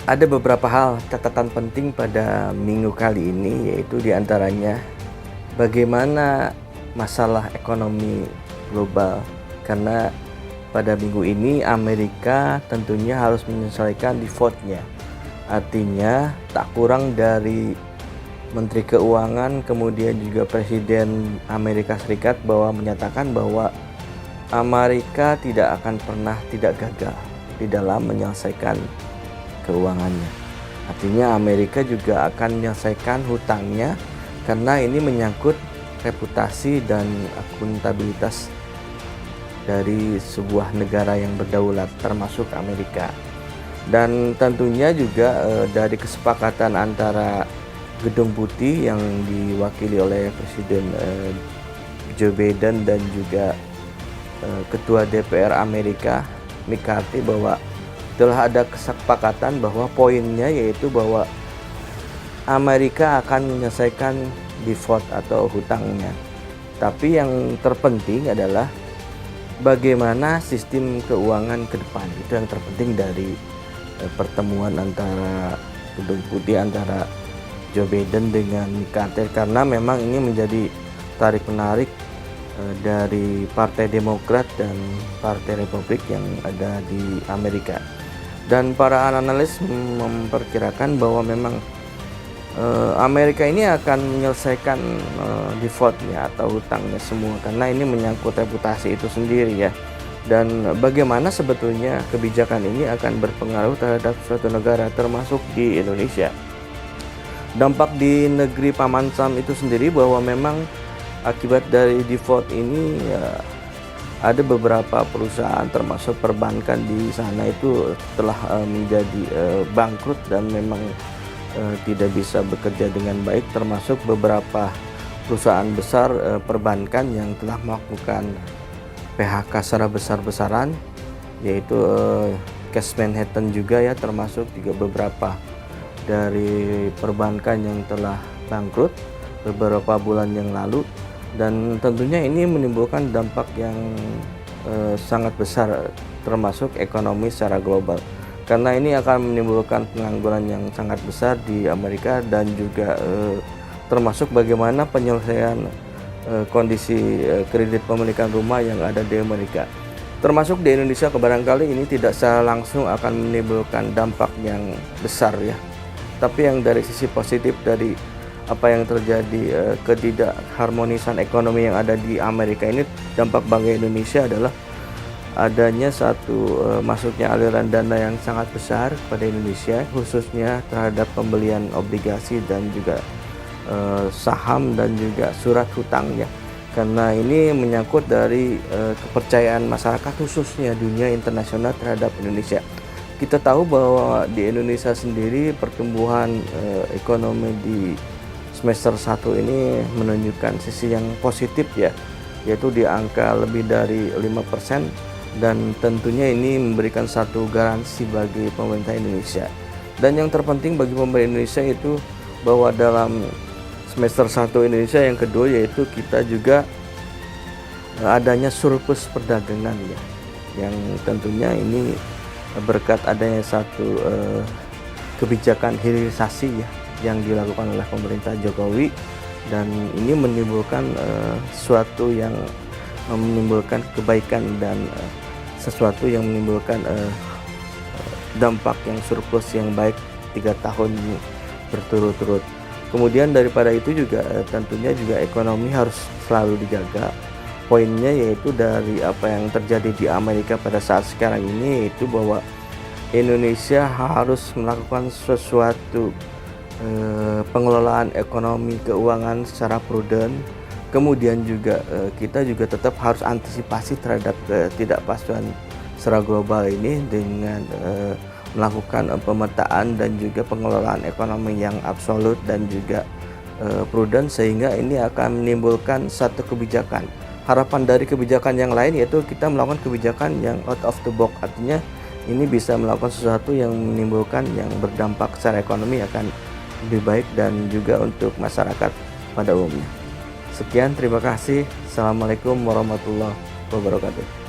Ada beberapa hal catatan penting pada minggu kali ini, yaitu diantaranya bagaimana masalah ekonomi global. Karena pada minggu ini Amerika tentunya harus menyelesaikan default-nya. Artinya tak kurang dari Menteri Keuangan kemudian juga Presiden Amerika Serikat bahwa menyatakan bahwa Amerika tidak akan pernah tidak gagal di dalam menyelesaikan keuangannya. Artinya Amerika juga akan menyelesaikan hutangnya karena ini menyangkut reputasi dan akuntabilitas dari sebuah negara yang berdaulat termasuk Amerika. Dan tentunya juga dari kesepakatan antara Gedung Putih yang diwakili oleh Presiden Joe Biden dan juga Ketua DPR Amerika McCarthy bahwa telah ada kesepakatan bahwa poinnya yaitu bahwa Amerika akan menyelesaikan default atau hutangnya. Tapi yang terpenting adalah bagaimana sistem keuangan ke depan. Itu yang terpenting dari pertemuan antara Gedung Putih antara Joe Biden dengan McCarthy, karena memang ini menjadi tarik menarik dari Partai Demokrat dan Partai Republik yang ada di Amerika. Dan para analis memperkirakan bahwa memang Amerika ini akan menyelesaikan defaultnya atau hutangnya semua, karena ini menyangkut reputasi itu sendiri ya. Dan bagaimana sebetulnya kebijakan ini akan berpengaruh terhadap suatu negara termasuk di Indonesia. Dampak di negeri Paman Sam itu sendiri bahwa memang akibat dari default ini ada beberapa perusahaan termasuk perbankan di sana itu telah menjadi bangkrut dan memang tidak bisa bekerja dengan baik, termasuk beberapa perusahaan besar perbankan yang telah melakukan PHK secara besar-besaran, yaitu Cash Manhattan juga ya, termasuk juga beberapa dari perbankan yang telah bangkrut beberapa bulan yang lalu. Dan tentunya ini menimbulkan dampak yang sangat besar termasuk ekonomi secara global, karena ini akan menimbulkan pengangguran yang sangat besar di Amerika dan juga termasuk bagaimana penyelesaian kondisi kredit pemilikan rumah yang ada di Amerika. Termasuk di Indonesia barangkali ini tidak secara langsung akan menimbulkan dampak yang besar ya, tapi yang dari sisi positif dari apa yang terjadi ketidakharmonisan ekonomi yang ada di Amerika ini, dampak bagi Indonesia adalah adanya satu masuknya aliran dana yang sangat besar kepada Indonesia, khususnya terhadap pembelian obligasi dan juga saham dan juga surat hutangnya, karena ini menyangkut dari kepercayaan masyarakat khususnya dunia internasional terhadap Indonesia. Kita tahu bahwa di Indonesia sendiri pertumbuhan ekonomi di semester 1 ini menunjukkan sisi yang positif ya, yaitu di angka lebih dari 5%, dan tentunya ini memberikan satu garansi bagi pemerintah Indonesia. Dan yang terpenting bagi pemerintah Indonesia itu bahwa dalam semester 1 Indonesia yang kedua yaitu kita juga adanya surplus perdagangan ya, yang tentunya ini berkat adanya satu kebijakan hilirisasi ya yang dilakukan oleh pemerintah Jokowi, dan ini menimbulkan sesuatu yang menimbulkan kebaikan dan sesuatu yang menimbulkan dampak yang surplus yang baik 3 tahun berturut-turut. Kemudian daripada itu juga tentunya juga ekonomi harus selalu dijaga. Poinnya yaitu dari apa yang terjadi di Amerika pada saat sekarang ini, yaitu bahwa Indonesia harus melakukan sesuatu pengelolaan ekonomi keuangan secara prudent. Kemudian juga kita juga tetap harus antisipasi terhadap ketidakpastian secara global ini dengan melakukan pemetaan dan juga pengelolaan ekonomi yang absolut dan juga prudent, sehingga ini akan menimbulkan satu kebijakan. Harapan dari kebijakan yang lain yaitu kita melakukan kebijakan yang out of the box, artinya ini bisa melakukan sesuatu yang menimbulkan yang berdampak secara ekonomi akan lebih baik dan juga untuk masyarakat pada umumnya. Sekian, terima kasih. Assalamualaikum warahmatullahi wabarakatuh.